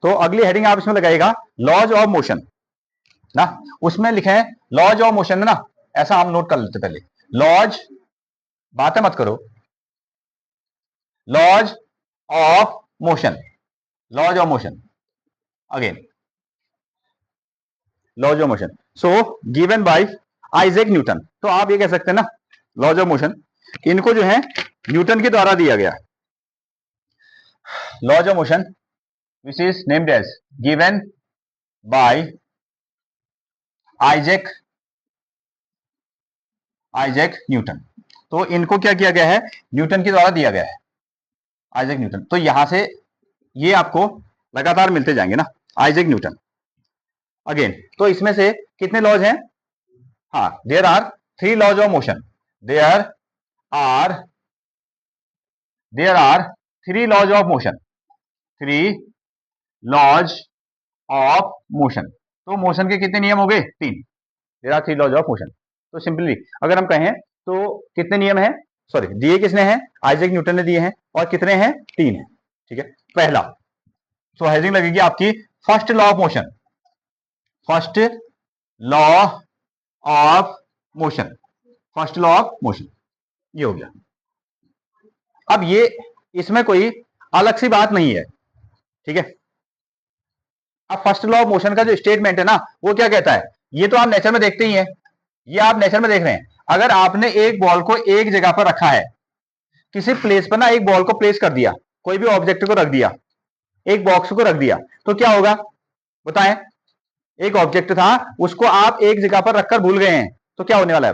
तो अगली हेडिंग आप इसमें लगाएगा लॉज ऑफ मोशन ना, उसमें लिखे हैं लॉज ऑफ मोशन ना, ऐसा हम नोट कर लेते पहले। लॉज, बातें मत करो, laws of motion, laws of motion, again laws of motion, so given by Isaac Newton. तो आप ये कह सकते हैं ना लॉज ऑफ मोशन, इनको जो है न्यूटन के द्वारा दिया गया। Laws of motion which is named as given by Isaac Newton. तो इनको क्या किया गया है, न्यूटन के द्वारा दिया गया है, आइजैक न्यूटन। तो यहां से ये आपको लगातार मिलते जाएंगे ना, आइजैक न्यूटन अगेन। तो इसमें से कितने लॉज हैं, हाँ, there are 3 laws of motion, there are 3 laws of motion, 3 laws of motion. तो मोशन के कितने नियम हो गए, 3, there are 3 laws of motion. तो सिंपली अगर हम कहें तो कितने नियम हैं, सॉरी दिए किसने हैं, आइजैक न्यूटन ने दिए हैं, और कितने हैं, 3 हैं, ठीक है। पहला, सो हेडिंग लगेगी आपकी first law of motion, first law of motion, first law of motion, ये हो गया। अब ये इसमें कोई अलग सी बात नहीं है, ठीक है। अब फर्स्ट लॉ ऑफ मोशन का जो स्टेटमेंट है ना, वो क्या कहता है, ये तो आप नेचर में देखते ही हैं, ये आप नेचर में देख रहे हैं। अगर आपने एक बॉल को एक जगह पर रखा है, किसी प्लेस पर ना एक बॉल को प्लेस कर दिया, कोई भी ऑब्जेक्ट को रख दिया, एक बॉक्स को रख दिया, तो क्या होगा बताएं। एक ऑब्जेक्ट था, उसको आप एक जगह पर रखकर भूल गए हैं, तो क्या होने वाला है,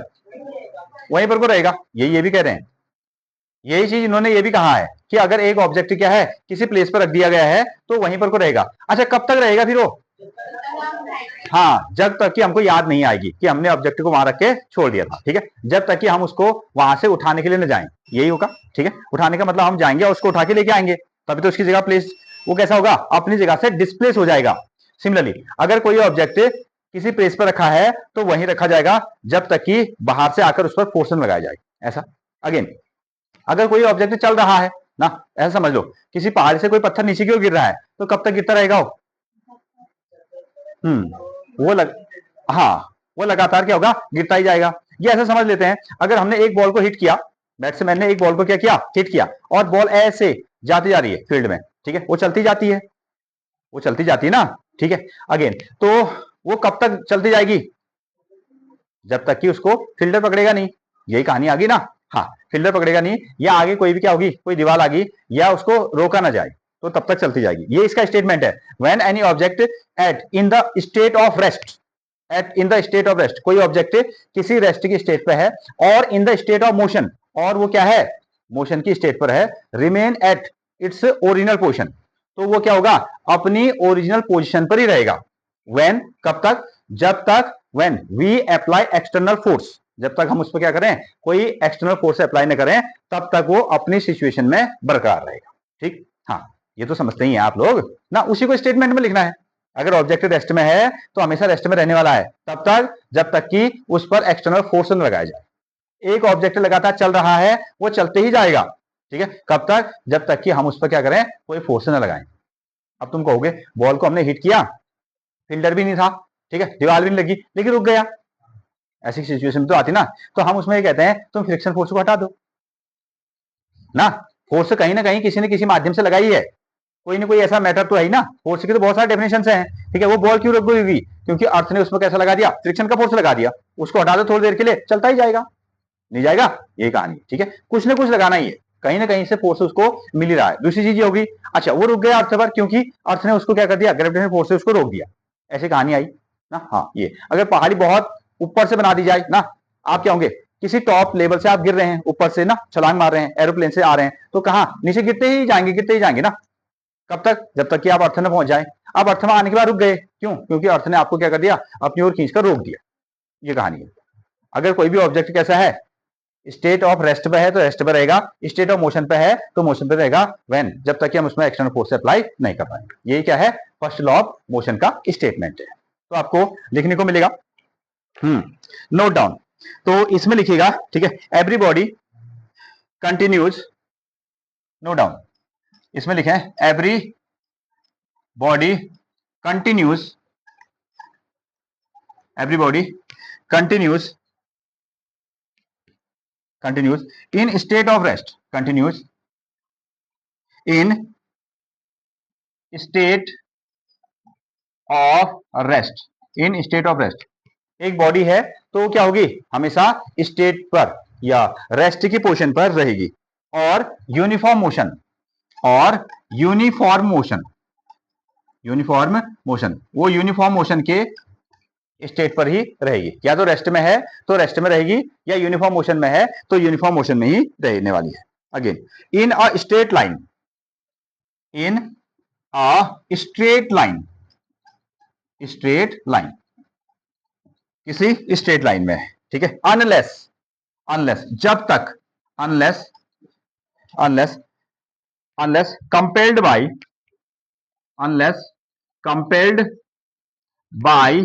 वहीं पर को रहेगा। ये भी कह रहे हैं, यही चीज इन्होंने ये भी कहा है कि अगर एक ऑब्जेक्ट क्या है किसी प्लेस पर रख दिया गया है तो वहीं पर को रहेगा। अच्छा, कब तक रहेगा फिर वो, हाँ, जब तक कि हमको याद नहीं आएगी कि हमने ऑब्जेक्ट को वहां रख के छोड़ दिया था, ठीक है। जब तक कि हम उसको वहां से उठाने के लिए न जाएं, यही होगा, ठीक है। उठाने का मतलब हम जाएंगे और उसको उठा के लेके आएंगे, तभी तो उसकी जगह प्लेस, वो कैसा होगा, अपनी जगह से डिस्प्लेस हो जाएगा। सिमिलरली अगर कोई ऑब्जेक्ट किसी प्लेस पर रखा है तो वहीं रखा जाएगा जब तक कि बाहर से आकर उस पर फोर्स लगाया जाए, ऐसा। अगेन अगर कोई ऑब्जेक्ट चल रहा है ना, ऐसा समझ लो किसी पहाड़ से कोई पत्थर नीचे की ओर गिर रहा है, तो कब तक गिरता रहेगा वो, वो हाँ, वो लगातार क्या होगा, गिरता ही जाएगा। ये ऐसा समझ लेते हैं, अगर हमने एक बॉल को हिट किया, बैट्समैन ने एक बॉल को क्या किया, हिट किया, और बॉल ऐसे जाती जा रही है फील्ड में, ठीक है, वो चलती जाती है, वो चलती जाती है ना, ठीक है। अगेन तो वो कब तक चलती जाएगी, जब तक कि उसको फील्डर पकड़ेगा नहीं, यही कहानी आ गई ना। हाँ, फील्डर पकड़ेगा नहीं, या आगे कोई भी क्या होगी, कोई दीवार आ गई, या उसको रोका ना जाए, तो तब तक चलती जाएगी। ये इसका स्टेटमेंट है, when any object at in the state of rest, at in the state of rest, कोई ऑब्जेक्ट किसी रेस्ट की स्टेट पे है, और in the state of motion, और वो क्या है, मोशन की स्टेट पर है, remain at its original position, तो वो क्या होगा, अपनी ओरिजिनल पोजिशन पर ही रहेगा। व्हेन, कब तक, जब तक when we apply external force, जब तक हम उस पर क्या करें, कोई एक्सटर्नल फोर्स अप्लाई न करें, तब तक वो अपनी सिचुएशन में बरकरार रहेगा, ठीक। हाँ, ये तो समझते ही हैं आप लोग ना, उसी को स्टेटमेंट में लिखना है। अगर ऑब्जेक्ट रेस्ट में है तो हमेशा रेस्ट में रहने वाला है, तब तक जब तक कि उस पर एक्सटर्नल फोर्स न लगाया जाए। एक ऑब्जेक्ट लगातार चल रहा है, वो चलते ही जाएगा, ठीक है, कब तक, जब तक कि हम उस पर क्या करें, कोई फोर्स न लगाएं। अब तुम कहोगे बॉल को हमने हिट किया, फील्डर भी नहीं था, ठीक है, दीवार भी नहीं लगी, लेकिन रुक गया, ऐसी सिचुएशन तो आती ना, तो हम उसमें ये कहते हैं तुम फ्रिक्शन फोर्स को हटा दो ना। फोर्स कहीं ना कहीं किसी न किसी माध्यम से लगाई है, कोई ना कोई ऐसा मैटर तो है ही ना। फोर्स की तो बहुत सारे डेफिनेशन हैं, ठीक है। वो बॉल क्यों रुक गई, क्योंकि अर्थ ने उसमें कैसा लगा दिया, फ्रिक्शन का फोर्स लगा दिया। उसको हटा दो थोड़ी देर के लिए, चलता ही जाएगा, नहीं जाएगा, ये कहानी, ठीक है। कुछ ना कुछ लगाना ही है, कहीं ना कहीं से फोर्स उसको मिल ही रहा है। दूसरी चीज ये होगी, अच्छा वो रुक गया अर्थ पर, क्योंकि अर्थ ने उसको क्या कर दिया, ग्रेविटेशनल फोर्स से उसको रोक दिया, ऐसी कहानी आई ना। हाँ, ये अगर पहाड़ी बहुत ऊपर से बना दी जाए ना, आप क्या होंगे, किसी टॉप लेवल से आप गिर रहे हैं, ऊपर से ना छलांग मार रहे हैं, एरोप्लेन से आ रहे हैं, तो कहां नीचे गिरते ही जाएंगे, गिरते ही जाएंगे ना। कब तक, जब तक कि आप अर्थ में पहुंच जाए। अब अर्थ में आने के बाद रुक गए, क्यों, क्योंकि अर्थ ने आपको क्या कर दिया, अपनी ओर खींचकर रोक दिया, ये कहानी है। अगर कोई भी ऑब्जेक्ट कैसा है, स्टेट ऑफ रेस्ट पे है तो रेस्ट पे रहेगा, स्टेट ऑफ मोशन पे है तो मोशन पे रहेगा, व्हेन, जब तक कि हम उसमें एक्सटर्नल फोर्स अप्लाई नहीं कर पाएंगे। यही क्या है, फर्स्ट लॉ ऑफ मोशन का स्टेटमेंट है। तो आपको लिखने को मिलेगा, नोट डाउन, तो इसमें लिखिएगा, ठीक है, एवरीबॉडी कंटिन्यूज, नोट डाउन, इसमें लिखे every body continues, every body continues in state of rest, continues in state of rest, in state of rest। एक बॉडी है तो वो क्या होगी, हमेशा स्टेट पर या रेस्ट की पोजीशन पर रहेगी। और यूनिफॉर्म मोशन, और यूनिफॉर्म मोशन, यूनिफॉर्म मोशन, वो यूनिफॉर्म मोशन के स्टेट पर ही रहेगी। या तो रेस्ट में है तो रेस्ट में रहेगी, या यूनिफॉर्म मोशन में है तो यूनिफॉर्म मोशन में ही रहने वाली है। Again, in a straight line, in a straight line, straight line, किसी स्ट्रेट लाइन में, ठीक है। अनलेस, अनलेस जब तक, unless, unless, unless compelled by, unless compelled by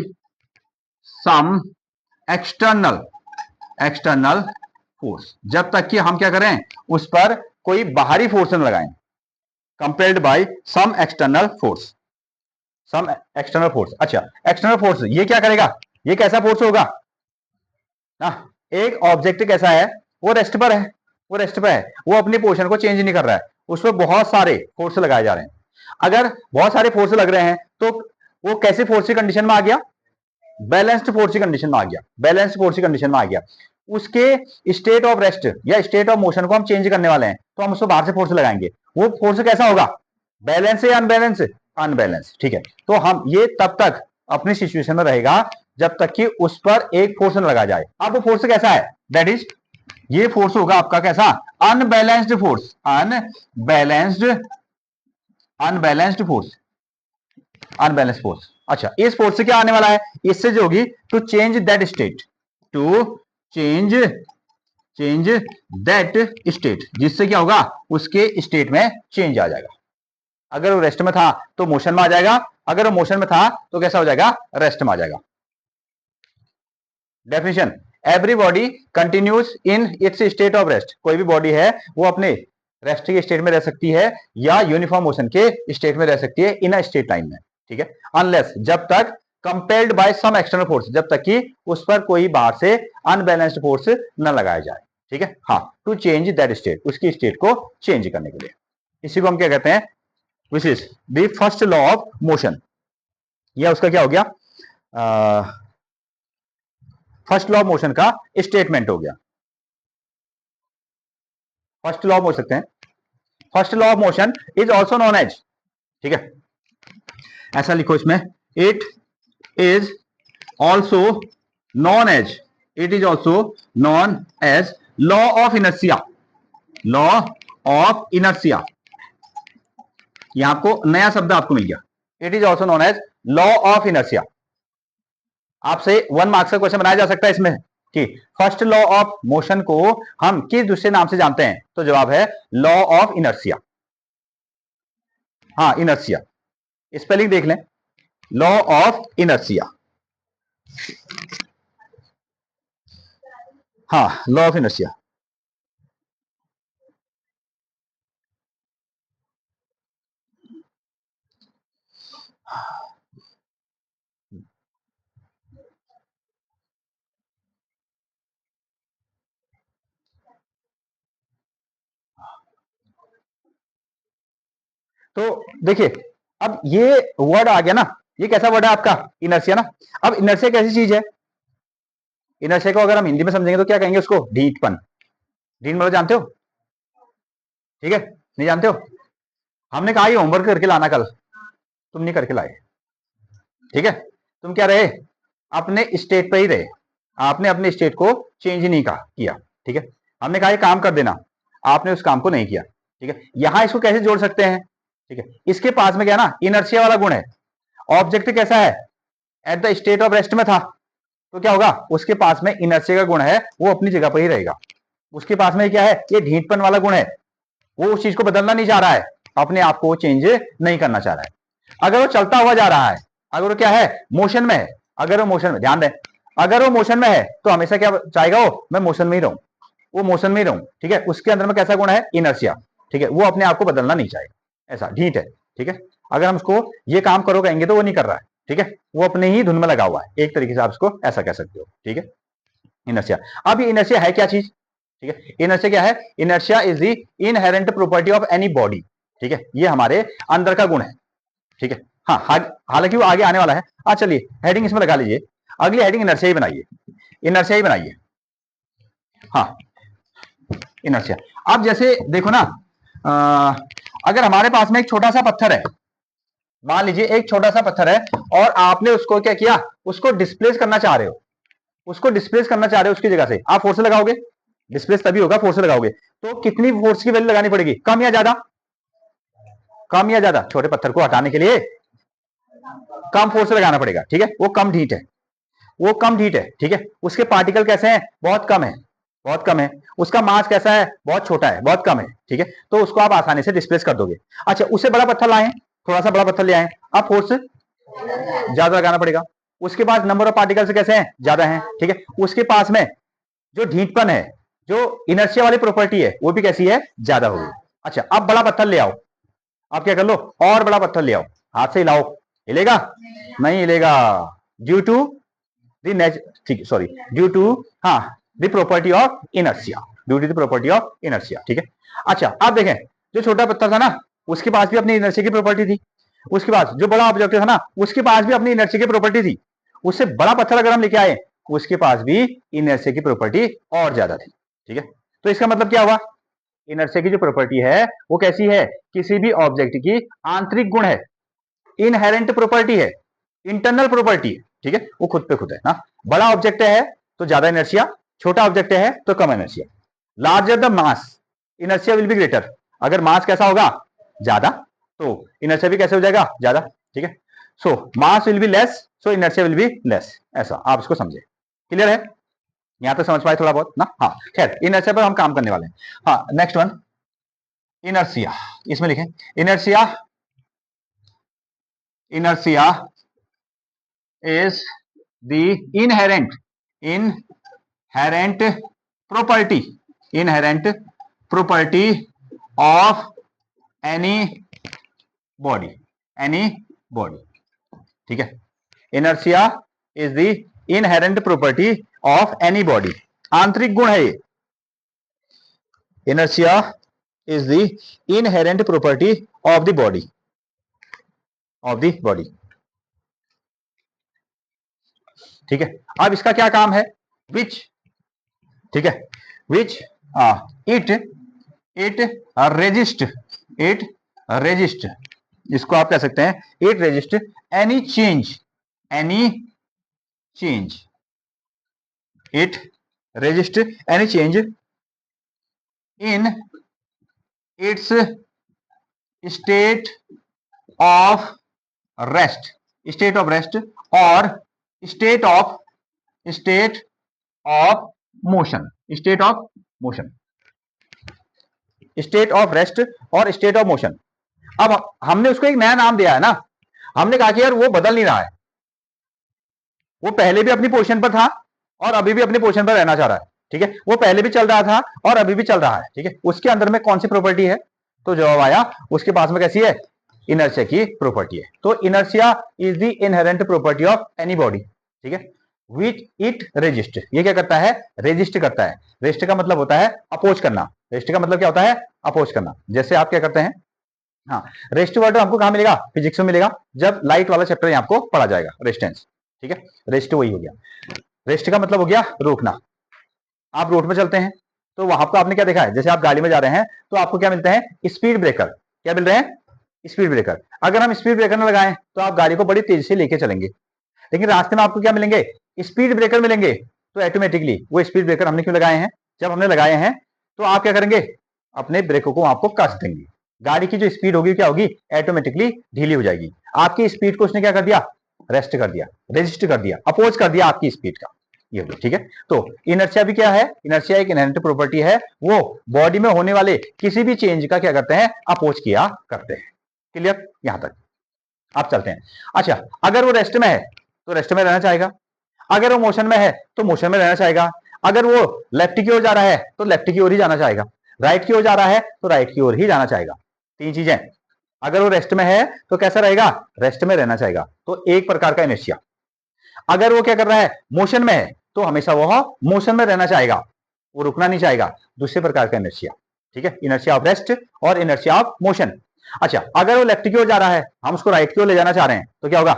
some external, external force, जब तक कि हम क्या करें, उस पर कोई बाहरी फोर्स न लगाएं। Compelled by some external force, some external force. अच्छा, एक्सटर्नल फोर्स ये क्या करेगा, ये कैसा फोर्स होगा ना, एक ऑब्जेक्ट कैसा है, वो रेस्ट पर है, वो रेस्ट पर है, वो अपनी पोजीशन को चेंज नहीं कर रहा है, उस पर बहुत सारे फोर्स लगाए जा रहे हैं। अगर बहुत सारे फोर्स लग रहे हैं तो वो कैसे फोर्स की कंडीशन में आ गया, बैलेंस्ड फोर्स की कंडीशन में आ गया, बैलेंस्ड फोर्स की कंडीशन में आ गया। उसके स्टेट ऑफ रेस्ट या स्टेट ऑफ मोशन को हम चेंज करने वाले हैं, तो हम उसको बाहर से फोर्स लगाएंगे। वो फोर्स कैसा होगा, बैलेंस या अनबैलेंस, अनबैलेंस, ठीक है। तो हम ये तब तक अपनी सिचुएशन में रहेगा जब तक कि उस पर एक फोर्स न लगा जाए। अब वो फोर्स कैसा है, दैट इज, ये फोर्स होगा आपका कैसा, unbalanced force, unbalanced, unbalanced force, unbalanced force. अच्छा, इस फोर्स से क्या आने वाला है, इससे जो होगी, to change that state, to change, change that state, जिससे क्या होगा, उसके स्टेट में चेंज आ जाएगा। अगर वो रेस्ट में था तो मोशन में आ जाएगा, अगर वो मोशन में था तो कैसा हो जाएगा, रेस्ट में आ जाएगा। Definition, every body continues in its state of rest, कोई भी बॉडी है वो अपने रेस्ट के स्टेट में रह सकती है या यूनिफॉर्म मोशन के स्टेट में रह सकती है, इन अ स्टेट लाइन में, ठीक है। अनलेस, जब तक, compelled by some external force, जब तक कि उस पर कोई बाहर से अनबैलेंस्ड फोर्स न लगाया जाए, ठीक है। हाँ, टू चेंज दैट स्टेट, उसकी स्टेट को चेंज करने के लिए, इसी को हम क्या कहते हैं, which is the first law of motion, या उसका क्या हो गया, फर्स्ट लॉ ऑफ मोशन का स्टेटमेंट हो गया। फर्स्ट लॉ ऑफ मोशन सकते हैं, first law of motion is also known as, ठीक है, ऐसा लिखो इसमें, it is also known as, it is also known as law of inertia, law of inertia. यहां आपको नया शब्द आपको मिल गया, it is also known as law of inertia. आपसे 1 मार्क्स का क्वेश्चन बनाया जा सकता है इसमें कि फर्स्ट लॉ ऑफ मोशन को हम किस दूसरे नाम से जानते हैं, तो जवाब है लॉ ऑफ इनर्शिया। हाँ, इनर्शिया, स्पेलिंग देख लें, लॉ ऑफ इनर्शिया, हाँ, लॉ ऑफ इनर्शिया। तो देखिए, अब ये वर्ड आ गया ना, ये कैसा वर्ड है आपका, इनर्शिया ना। अब इनर्शिया कैसी चीज है, इनर्शिया को अगर हम हिंदी में समझेंगे तो क्या कहेंगे उसको, ढीठपन। ढीठ मतलब जानते हो, ठीक है, नहीं जानते हो, हमने कहा ये होमवर्क करके लाना कल, तुम नहीं करके लाए, ठीक है। तुम क्या रहे, अपने स्टेट पे ही रहे, आपने अपने स्टेट को चेंज नहीं कहा किया, ठीक है। हमने कहा ये काम कर देना, आपने उस काम को नहीं किया, ठीक है। यहां इसको कैसे जोड़ सकते हैं, ठीक है, इसके पास में क्या ना, इनर्शिया वाला गुण है। ऑब्जेक्ट कैसा है, at the state of rest में था, तो क्या होगा, उसके पास में इनर्शिया का गुण है, वो अपनी जगह पर ही रहेगा। उसके पास में क्या है, ये ढीठपन वाला गुण है, वो उस चीज को बदलना नहीं चाह रहा है, अपने आप को चेंज नहीं करना चाह रहा है। अगर वो चलता हुआ जा रहा है, अगर वो क्या है, मोशन में है, अगर वो मोशन में, ध्यान दें, अगर वो मोशन में है तो हमेशा क्या चाहेगा, वो मैं मोशन में ही रहूं, वो मोशन में ही रहूं, ठीक है। उसके अंदर में कैसा गुण है, इनर्शिया, ठीक है, वो अपने आप को बदलना नहीं चाहेगा, ऐसा ढीठ है, ठीक है। अगर हम उसको ये काम करो कहेंगे तो वो नहीं कर रहा है, ठीक है, वो अपने ही धुन में लगा हुआ है, एक तरीके से आप इसको ऐसा कह सकते हो, ठीक है, इनर्शिया। अब ये इनर्शिया है क्या चीज, ठीक है, इनर्शिया क्या है, inertia is the inherent property of any body, ठीक है, ये हमारे अंदर का गुण है, ठीक है। हाँ, हालांकि वो आगे आने वाला है। चलिए हेडिंग इसमें लगा लीजिए, अगली हेडिंग इनर्शिया ही बनाइए, इनर्शिया ही बनाइए। हाँ, इनर्शिया। अब जैसे देखो ना, अगर हमारे पास में एक छोटा सा पत्थर है, मान लीजिए एक छोटा सा पत्थर है, और आपने उसको क्या किया, उसको डिस्प्लेस करना चाह रहे हो, उसको डिस्प्लेस करना चाह रहे हो उसकी जगह से, आप फोर्स लगाओगे, डिस्प्लेस तभी होगा फोर्स लगाओगे, तो कितनी फोर्स की वैल्यू लगानी पड़ेगी, कम या ज्यादा, कम या ज्यादा, छोटे पत्थर को हटाने के लिए कम फोर्स लगाना पड़ेगा, ठीक है, वो कम ढीठ है, वो कम ढीठ है, ठीक है, उसके पार्टिकल कैसे हैं, बहुत कम है, बहुत कम है, उसका मास कैसा है, बहुत छोटा है, बहुत कम है, ठीक है, तो उसको आप आसानी से डिस्प्लेस कर दोगे। अच्छा, उससे बड़ा पत्थर लाएं, थोड़ा सा बड़ा पत्थर ले आए, अब फोर्स ज्यादा लगाना पड़ेगा, उसके पास नंबर ऑफ पार्टिकल्स कैसे हैं, ज्यादा हैं, ठीक है, उसके पास में जो ढीठपन है, जो इनर्शिया वाली प्रॉपर्टी है, वो भी कैसी है, ज्यादा होगी। अच्छा, अब बड़ा पत्थर ले आओ, आप क्या कर लो, और बड़ा पत्थर ले आओ, हाथ से हिलाओ, हिलेगा नहीं हिलेगा, ड्यू टू ठीक, सॉरी, ड्यू टू, हाँ, the property of inertia, due to the property of inertia, ठीक है। अच्छा, अब देखें, जो छोटा पत्थर था ना, उसके पास भी अपनी इनर्शिया की प्रॉपर्टी थी, उसके पास जो बड़ा ऑब्जेक्ट था ना, उसके पास भी अपनी इनर्शिया की प्रॉपर्टी थी, उससे बड़ा पत्थर अगर हम लेके आए, उसके पास भी इनर्शिया की प्रॉपर्टी और ज्यादा थी, ठीक है। तो इसका मतलब क्या हुआ, इनर्शिया की जो प्रॉपर्टी है वो कैसी है, किसी भी ऑब्जेक्ट की आंतरिक गुण है, इनहेरेंट प्रॉपर्टी है, इंटरनल प्रॉपर्टी है, ठीक है, वो खुद पे खुद है ना। बड़ा ऑब्जेक्ट है तो ज्यादा इनर्शिया, छोटा ऑब्जेक्ट है तो कम inertia. Larger the mass, inertia will be greater, अगर मास कैसा होगा, ज्यादा, तो इनर्शिया भी कैसे हो जाएगा, ज्यादा, ठीक है। So mass will be less, so inertia will be less, ऐसा आप इसको समझे, क्लियर है, यहां तक समझ पाए थोड़ा बहुत ना। हाँ, खैर इनर्शिया पर हम काम करने वाले हैं। हाँ, नेक्स्ट वन, इनर्शिया, इसमें लिखें inertia, inertia is the inherent property of any body, ठीक है, inertia is the inherent property of any body, आंतरिक गुण है ये, inertia is the inherent property of the body, ठीक है। अब इसका क्या काम है, विच, ठीक है, विच इट रेजिस्ट, इसको आप कह सकते हैं, it resist any change, it resist any change in its state of rest, और state of motion, state of rest और स्टेट ऑफ मोशन। अब हमने उसको एक नया नाम दिया है ना, हमने कहा कि यार वो बदल नहीं रहा है, वो पहले भी अपनी पोजीशन पर था और अभी भी अपनी पोजीशन पर रहना चाह रहा है, ठीक है, वो पहले भी चल रहा था और अभी भी चल रहा है, ठीक है, उसके अंदर में कौन सी प्रॉपर्टी है, तो जवाब आया उसके पास में कैसी है, इनर्शिया की प्रॉपर्टी है। तो inertia is the inherent property of any body, ठीक है, विच इट रेजिस्ट, ये क्या करता है, रेजिस्ट करता है, रेस्ट का मतलब होता है अपोज करना, रेस्ट का मतलब क्या होता है, अपोज करना, जैसे आप क्या करते हैं, हाँ, रेस्ट वर्ड हमको कहां मिलेगा, फिजिक्स में मिलेगा, जब लाइट वाला चैप्टर आपको पढ़ा जाएगा, रेस्टेंस, ठीक है, रेस्ट वही हो गया, रेस्ट का मतलब हो गया रोकना। आप रोड पे चलते हैं तो वहां पर आपने क्या देखा है, जैसे आप गाड़ी में जा रहे हैं तो आपको क्या मिलते हैं, स्पीड ब्रेकर, क्या मिल रहे हैं, स्पीड ब्रेकर। अगर हम स्पीड ब्रेकर न लगाएं तो आप गाड़ी को बड़ी तेजी से लेके चलेंगे, लेकिन रास्ते में आपको क्या मिलेंगे, स्पीड ब्रेकर मिलेंगे, तो ऑटोमेटिकली वो स्पीड ब्रेकर हमने क्यों लगाए हैं, जब हमने लगाए हैं तो आप क्या करेंगे, अपने ब्रेकों को आपको कस देंगे, गाड़ी की जो स्पीड होगी क्या होगी, ऑटोमेटिकली ढीली हो जाएगी, आपकी स्पीड को उसने क्या कर दिया, रेस्ट कर दिया, रेजिस्ट कर दिया, अपोज कर दिया आपकी स्पीड का, ये हो, ठीक है। तो इनर्शिया भी क्या है, इनर्शिया एक इनहेरेंट प्रॉपर्टी है, वो बॉडी में होने वाले किसी भी चेंज का क्या करते हैं, अपोज किया करते हैं, क्लियर, यहां तक आप चलते हैं। अच्छा, अगर वो रेस्ट में है तो रेस्ट में रहना चाहेगा, अगर वो मोशन में है तो मोशन में रहना चाहेगा, अगर वो लेफ्ट की ओर जा रहा है तो लेफ्ट की ओर ही जाना चाहेगा, राइट की ओर जा रहा है तो राइट की ओर ही जाना चाहेगा, तीन चीजें, अगर वो रेस्ट में है तो कैसा रहेगा, रेस्ट में रहना चाहेगा, तो एक प्रकार का इनर्शिया। अगर वो क्या कर रहा है, मोशन में है, तो हमेशा वो मोशन में रहना चाहेगा, वो रुकना नहीं चाहेगा, दूसरे प्रकार का इनर्शिया। ठीक है, इनर्शिया ऑफ रेस्ट और इनर्शिया ऑफ मोशन। अच्छा, अगर वो लेफ्ट की ओर जा रहा है, हम उसको राइट की ओर ले जाना चाह रहे हैं, तो क्या होगा,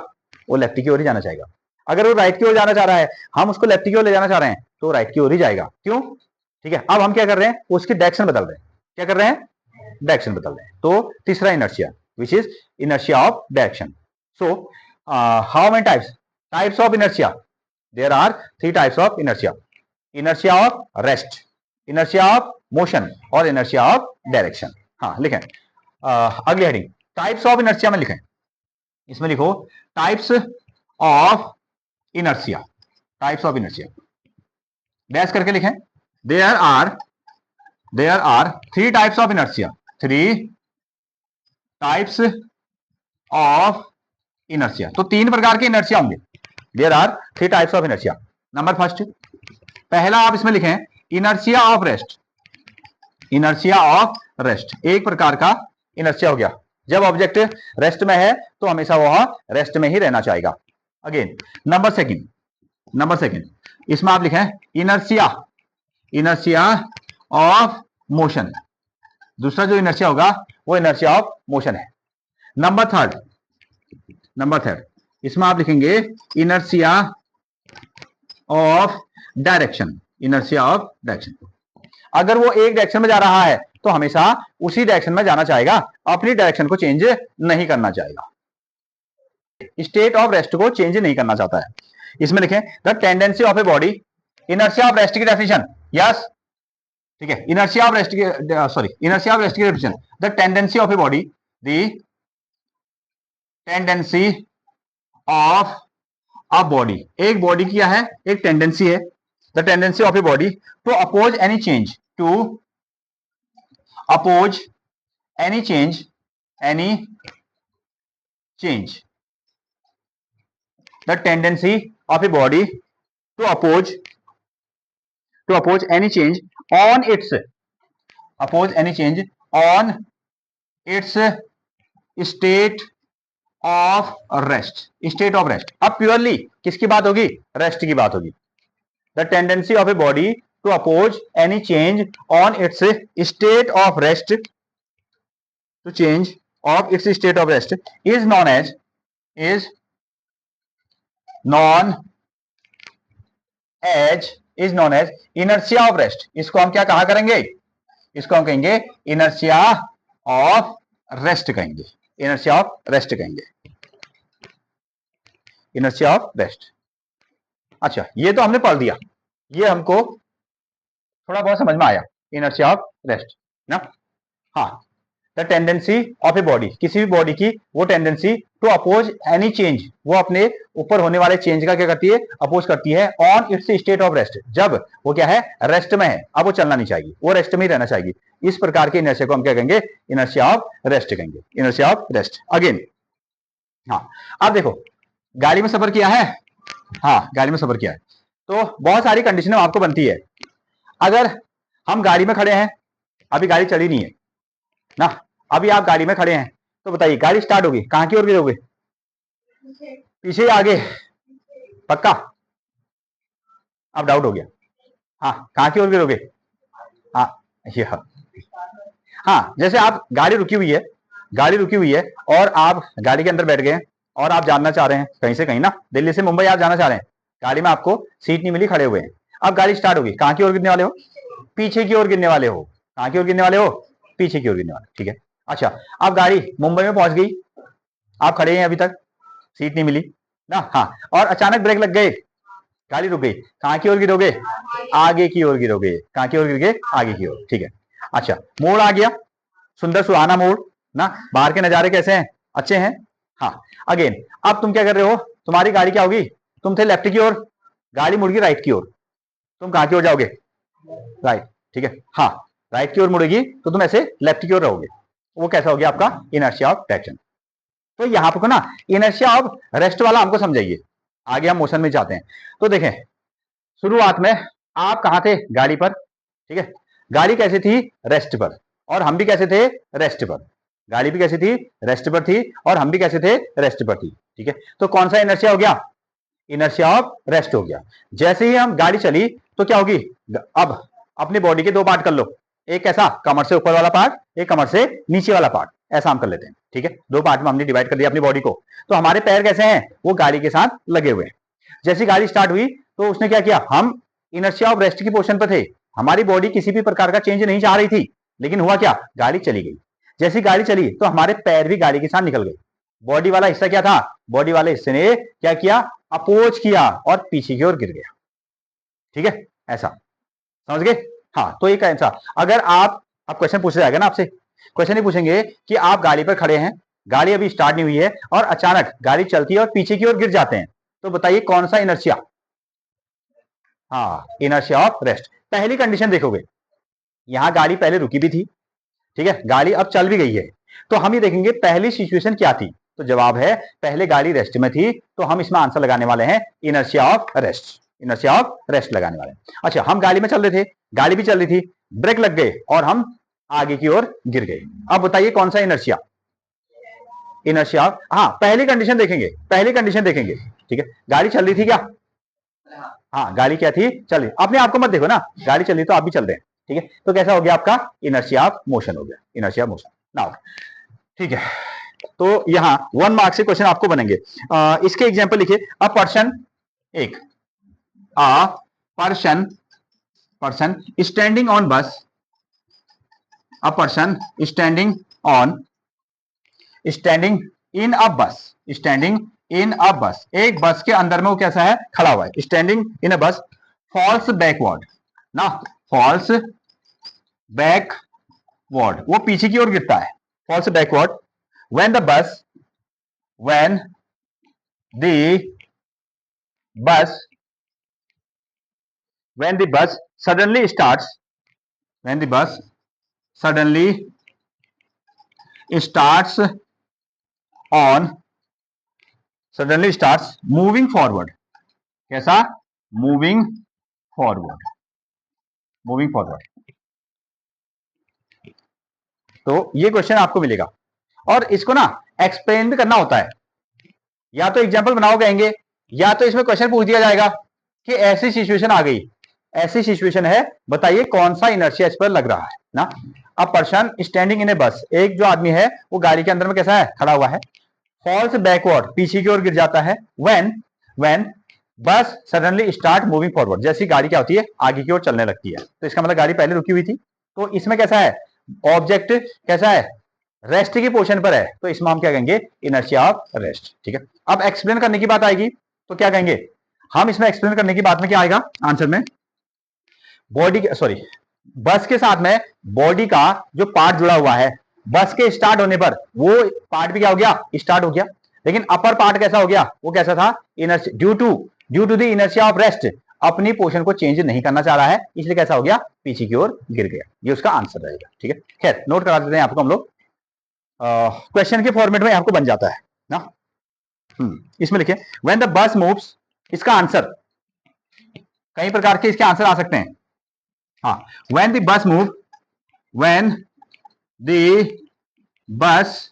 वो लेफ्ट की ओर ही जाना चाहेगा। अगर वो राइट की ओर जाना चाह रहा है, हम उसको लेफ्ट की ओर ले जाना चाह रहे हैं, तो राइट की ओर ही जाएगा। क्यों, ठीक है। अब हम क्या कर रहे हैं, उसकी डायरेक्शन बदल रहे हैं। क्या कर रहे हैं, डायरेक्शन बदल रहे हैं। तो तीसरा inertia which is inertia of direction. So how many types of inertia, there are three types of inertia: inertia of rest, inertia of motion और inertia of direction। हाँ लिखें, अगली हेडिंग टाइप्स ऑफ इनर्शिया में लिखें, इसमें लिखो types of inertia, types of inertia dash करके लिखें। There are three types of inertia, three types of inertia. तो तीन प्रकार के इनर्शिया होंगे। There are three types of inertia. Number first, पहला आप इसमें लिखें inertia of rest, inertia of rest एक प्रकार का इनर्शिया हो गया। जब ऑब्जेक्ट रेस्ट में है तो हमेशा वह रेस्ट में ही रहना चाहेगा। अगेन नंबर सेकंड इसमें आप लिखें इनर्शिया ऑफ मोशन। दूसरा जो इनर्शिया होगा वो इनर्शिया ऑफ मोशन है। नंबर थर्ड इसमें आप लिखेंगे inertia of direction, inertia of direction. अगर वो एक डायरेक्शन में जा रहा है तो हमेशा उसी डायरेक्शन में जाना चाहेगा, अपनी डायरेक्शन को चेंज नहीं करना चाहेगा, स्टेट ऑफ रेस्ट को चेंज नहीं करना चाहता है। इसमें लिखें the tendency of a body, inertia of rest की डेफिनेशन, यस ठीक है, इनर्शिया ऑफ रेस्ट की इनर्शिया ऑफ रेस्ट की definition, the tendency of a body, the tendency of a body, एक बॉडी क्या है, एक टेंडेंसी है, the tendency of a body to oppose any change, to oppose any change the tendency of a body to oppose any change on its state of rest, अब purely किसकी बात होगी, rest की बात होगी। the tendency of a body to oppose any change on its state of rest, to change of its state of rest is known as inertia of rest। इसको हम क्या कहा करेंगे, इसको हम कहेंगे इनर्शिया ऑफ रेस्ट कहेंगे, इनर्शिया ऑफ रेस्ट कहेंगे, इनर्शिया ऑफ रेस्ट। अच्छा, ये तो हमने पढ़ दिया, ये हमको थोड़ा बहुत समझ में आया, इनर्शिया ऑफ रेस्ट ना। हाँ, the tendency of a body, किसी भी बॉडी की वो tendency to oppose any change, वो अपने ऊपर होने वाले चेंज का क्या करती है, अपोज करती है on it's state of rest, जब वो क्या है, रेस्ट में है, अब वो चलना नहीं चाहिए, वो रेस्ट में ही रहना चाहिए। इस प्रकार के इनर्शिया को हम क्या कहेंगे, इनर्शिया ऑफ रेस्ट कहेंगे, इनर्शिया ऑफ रेस्ट। अगेन हाँ, अब देखो गाड़ी में सफर किया है, हाँ गाड़ी में सफर किया है, तो बहुत सारी कंडीशन आपको बनती है। अगर हम गाड़ी में खड़े हैं, अभी गाड़ी चली नहीं है ना, अभी आप गाड़ी में खड़े हैं, तो बताइए गाड़ी स्टार्ट होगी, कहां की ओर गिरोगे, पीछे या आगे, पक्का, अब डाउट हो गया, हाँ कहां की ओर गिरोगे, हाँ ये हाँ, जैसे आप गाड़ी रुकी हुई है और आप गाड़ी के अंदर बैठ गए और आप जानना चाह रहे हैं कहीं से कहीं ना, दिल्ली से मुंबई आप जाना चाह रहे हैं, गाड़ी में आपको सीट नहीं मिली, खड़े हुए हैं, अब गाड़ी स्टार्ट होगी, कहां की ओर गिरने वाले हो, पीछे की ओर गिरने वाले हो, कहां की ओर गिरने वाले हो, पीछे की ओर गिरने वाले, ठीक है। अच्छा, अब गाड़ी मुंबई में पहुंच गई, आप खड़े हैं, अभी तक सीट नहीं मिली ना, हाँ, और अचानक ब्रेक लग गए, गाड़ी रुक गई, कहां की ओर गिरोगे, आगे की ओर गिरोगे, कहां की ओर गिरोगे, आगे की ओर, ठीक है। अच्छा, मोड़ आ गया, सुंदर सुहाना मोड़ ना, बाहर के नजारे कैसे हैं, अच्छे हैं, हाँ। अगेन अब तुम क्या कर रहे हो, तुम्हारी गाड़ी क्या होगी, तुम थे लेफ्ट की ओर, गाड़ी मुड़ गई राइट की ओर, तुम कहां की ओर जाओगे, राइट, ठीक है, हाँ राइट की ओर मुड़ेगी तो तुम ऐसे लेफ्ट की ओर रहोगे, वो कैसा हो गया आपका, इनर्शिया ऑफ डायरेक्शन। तो यहां पर ना इनर्शिया ऑफ रेस्ट वाला हमको समझाइए, आगे हम मोशन में जाते हैं। तो देखें शुरुआत में आप कहां थे, गाड़ी पर, ठीक है, गाड़ी कैसे थी, रेस्ट पर, और हम भी कैसे थे, रेस्ट पर। गाड़ी भी कैसी थी, रेस्ट पर थी, और हम भी कैसे थे, रेस्ट पर थी। ठीक है, तो कौन सा इनर्शिया हो गया, इनर्शिया ऑफ रेस्ट हो गया। जैसे ही हम गाड़ी चली तो क्या होगी, अब अपनी बॉडी के दो पार्ट कर लो, एक ऐसा कमर से ऊपर वाला पार्ट, एक कमर से नीचे वाला पार्ट, ऐसा हम कर लेते हैं। ठीक है, दो पार्ट में हमने डिवाइड कर दिया अपनी बॉडी को। तो हमारे पैर कैसे हैं, वो गाड़ी के साथ लगे हुए हैं। जैसी गाड़ी स्टार्ट हुई तो उसने क्या किया, हम इनर्शिया ऑफ रेस्ट की पोजीशन पर थे, हमारी बॉडी किसी भी प्रकार का चेंज नहीं चाह रही थी, लेकिन हुआ क्या, गाड़ी चली गई। जैसी गाड़ी चली तो हमारे पैर भी गाड़ी के साथ निकल गए। बॉडी वाला हिस्सा क्या था, बॉडी वाले हिस्से ने क्या किया, अपोज किया और पीछे की ओर गिर गया। ठीक है, ऐसा समझ गए। हाँ, तो एक ऐसा, अगर आप, अब क्वेश्चन पूछा जाएगा ना आपसे, क्वेश्चन ही पूछेंगे कि आप गाड़ी पर खड़े हैं, गाड़ी अभी स्टार्ट नहीं हुई है और अचानक गाड़ी चलती है और पीछे की ओर गिर जाते हैं, तो बताइए कौन सा इनर्शिया। हाँ, इनर्शिया ऑफ रेस्ट। पहली कंडीशन देखोगे, यहां गाड़ी पहले रुकी भी थी, ठीक है, गाड़ी अब चल भी गई है, तो हम ये देखेंगे पहली सिचुएशन क्या थी। तो जवाब है पहले गाड़ी रेस्ट में थी, तो हम इसमें आंसर लगाने वाले हैं inertia of rest, inertia of rest लगाने वाले हैं। अच्छा, हम गाड़ी में चल रहे थे, गाड़ी भी चल रही थी, ब्रेक लग गए और हम आगे की ओर गिर गए। अब बताइए कौन सा इनर्शिया, इनर्शिया। हाँ, पहली कंडीशन देखेंगे, पहली कंडीशन देखेंगे। ठीक है, गाड़ी चल रही थी क्या, हाँ गाड़ी क्या थी, चल रही। अपने आप को मत देखो ना, गाड़ी चल रही तो आप भी चल रहे हैं। ठीक है, तो कैसा हो गया आपका, इनर्शिया ऑफ मोशन हो गया, इनर्शिया मोशन। नाउ ठीक है, तो यहां 1 मार्क से क्वेश्चन आपको बनेंगे। इसके एग्जांपल लिखिए, अ पर्सन, एक a person, person standing on bus, a person standing on, standing in a bus, standing in a बस, एक बस के अंदर में वो कैसा है, खड़ा हुआ है, standing in a bus, falls backward ना, फॉल्स बैकवर्ड, वो पीछे की ओर गिरता है, falls backward, when the bus, when the bus, when the bus suddenly starts, when the bus suddenly starts on, suddenly starts moving forward, कैसा, moving forward, moving forward। तो ये क्वेश्चन आपको मिलेगा और इसको ना एक्सप्लेन भी करना होता है, या तो एग्जांपल बनाओ कहेंगे, या तो इसमें क्वेश्चन पूछ दिया जाएगा कि ऐसी सिचुएशन आ गई, ऐसी सिचुएशन है, बताइए कौन सा इनर्शिया इस पर लग रहा है ना। अब पर्सन स्टैंडिंग इन ए बस, एक जो आदमी है वो गाड़ी के अंदर में कैसा है, खड़ा हुआ है, फॉल्स बैकवर्ड, पीछे की ओर गिर जाता है, व्हेन, व्हेन बस सडनली स्टार्ट मूविंग फॉरवर्ड, जैसी गाड़ी क्या होती है, आगे की ओर चलने लगती है, तो इसका मतलब गाड़ी पहले रुकी हुई थी। तो इसमें कैसा है, ऑब्जेक्ट कैसा है, रेस्ट की पोजीशन पर है, तो इसमें हम क्या कहेंगे, इनर्शिया ऑफ रेस्ट। ठीक है, अब एक्सप्लेन करने की बात आएगी तो क्या कहेंगे हम, इसमें एक्सप्लेन करने की बात में क्या आएगा आंसर में, बॉडी, सॉरी, बस के साथ में बॉडी का जो पार्ट जुड़ा हुआ है, बस के स्टार्ट होने पर वो पार्ट भी क्या हो गया, स्टार्ट हो गया, लेकिन अपर पार्ट कैसा हो गया, वो कैसा था, inertia, due to the inertia of rest, अपनी पोजीशन को चेंज नहीं करना चाह रहा है, इसलिए कैसा हो गया, पीछे की ओर गिर गया। ये उसका आंसर रहेगा। ठीक है, खैर नोट करा देते हैं आपको हम लोग, क्वेश्चन के फॉर्मेट में आपको बन जाता है ना। इसमें लिखे व्हेन द बस मूव्स, इसका आंसर कई प्रकार के इसके आंसर आ सकते हैं। हाँ, व्हेन द बस मूव, व्हेन द बस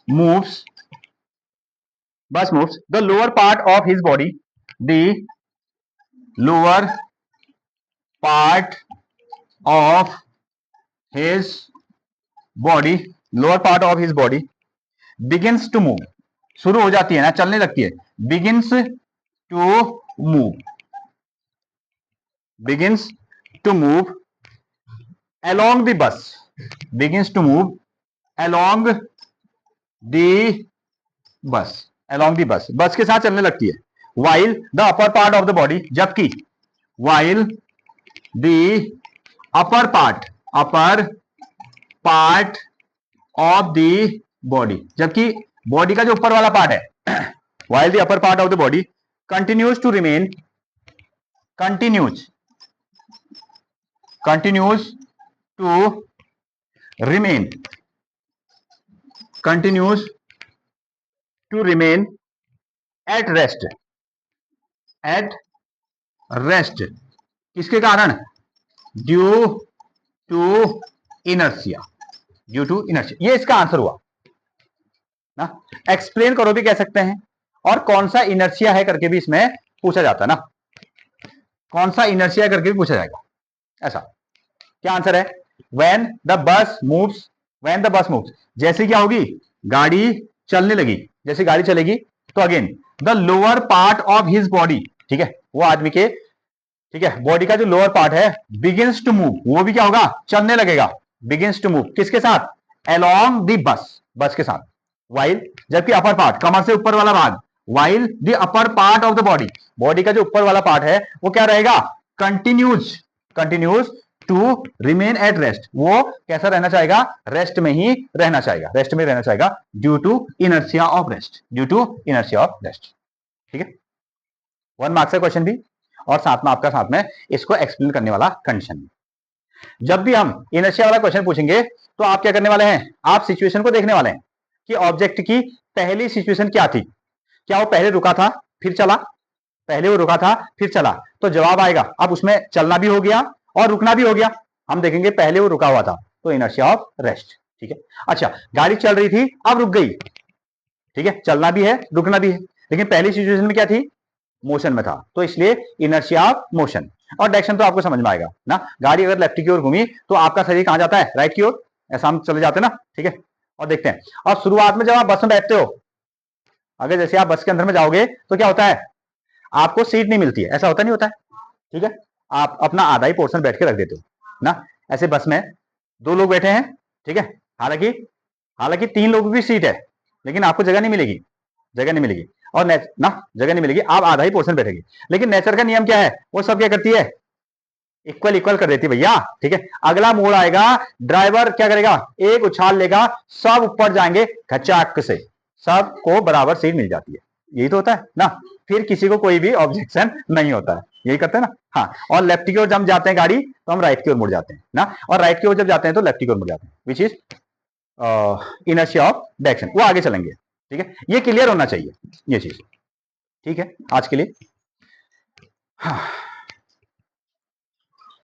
moves, bus moves, the lower part of his body, the lower part of his body, lower part of his body begins to move, शुरू हो जाती है ना, चलने लगती है, begins to move, begins to move along the bus, begins to move along the bus, along the bus, बस के साथ चलने लगती है, while the upper part of the body, जबकि while the upper part of the body, जबकि body का जो ऊपर वाला पार्ट है, while the upper part of the body continues to remain, continues to remain, continues to remain at rest, at rest, किसके कारण, due to inertia, due to inertia. ये इसका आंसर हुआ ना। एक्सप्लेन करो भी कह सकते हैं, और कौन सा इनर्शिया है करके भी इसमें पूछा जाता है ना, कौन सा इनर्शिया करके भी पूछा जाएगा ऐसा। क्या आंसर है? व्हेन द बस मूव्स, व्हेन द बस मूव्स, जैसे क्या होगी, गाड़ी चलने लगी, जैसे गाड़ी चलेगी तो again the lower part of his body, ठीक है, वो आदमी के, ठीक है, बॉडी का जो लोअर पार्ट है, बिगिंस टू मूव, वो भी क्या होगा, चलने लगेगा, बिगिंस टू मूव, किसके साथ, अलोंग द बस, बस के साथ, वाइल, जबकि अपर पार्ट, कमर से ऊपर वाला भाग, while the upper part of the body, body का जो ऊपर वाला पार्ट है वो क्या रहेगा, continues, continues to remain at rest, वो कैसा रहना चाहेगा, रेस्ट में ही रहना चाहेगा, रेस्ट में रहना चाहेगा, due to inertia of rest, due to inertia of rest. ठीक है, 1 मार्क्स का क्वेश्चन भी, और साथ में आपका साथ में इसको एक्सप्लेन करने वाला कंडीशन भी। जब भी हम इनर्शिया वाला क्वेश्चन पूछेंगे तो आप क्या करने वाले हैं, आप सिचुएशन को देखने वाले हैं कि ऑब्जेक्ट की पहली सिचुएशन क्या थी, क्या वो पहले रुका था फिर चला, पहले वो रुका था फिर चला, तो जवाब आएगा अब उसमें चलना भी हो गया और रुकना भी हो गया। हम देखेंगे पहले वो रुका हुआ था तो इनर्शिया ऑफ रेस्ट। ठीक है, अच्छा गाड़ी चल रही थी अब रुक गई, ठीक है, चलना भी है रुकना भी है, लेकिन पहली सिचुएशन में क्या थी, मोशन में था, तो इसलिए इनर्शिया ऑफ मोशन। और डायरेक्शन तो आपको समझ में आएगा ना, गाड़ी अगर लेफ्ट की ओर घूमी तो आपका शरीर कहां जाता है, राइट की ओर, ऐसा हम चले जाते हैं ना। ठीक है, और देखते हैं, और शुरुआत में जब आप बस में बैठते हो, अगर जैसे आप बस के अंदर में जाओगे तो क्या होता है, आपको सीट नहीं मिलती है, ऐसा होता नहीं होता है, ठीक है, आप अपना आधा ही पोर्शन बैठ के रख देते हो ना। ऐसे बस में 2 लोग बैठे हैं, ठीक है, हालांकि हालांकि 3 लोगों की सीट है, लेकिन आपको जगह नहीं मिलेगी, जगह नहीं मिलेगी, और ना जगह नहीं मिलेगी, आप आधा ही पोर्शन बैठेंगे, लेकिन नेचर का नियम क्या है, वो सब क्या करती है, इक्वल इक्वल कर देती है भैया। ठीक है, अगला मोड़ आएगा, ड्राइवर क्या करेगा, एक उछाल लेगा, सब ऊपर जाएंगे खचाक से, सबको बराबर सीट मिल जाती है, यही तो होता है ना, फिर किसी को कोई भी ऑब्जेक्शन नहीं होता है, यही करते हैं ना। हाँ, और लेफ्ट की ओर जब जाते हैं गाड़ी तो हम राइट की ओर मुड़ जाते हैं ना, और राइट की ओर जब जाते हैं तो लेफ्ट की ओर मुड़ जाते हैं, which is inertia of direction, वो आगे चलेंगे। ठीक है, ये क्लियर होना चाहिए ये चीज। ठीक है, आज के लिए हाँ।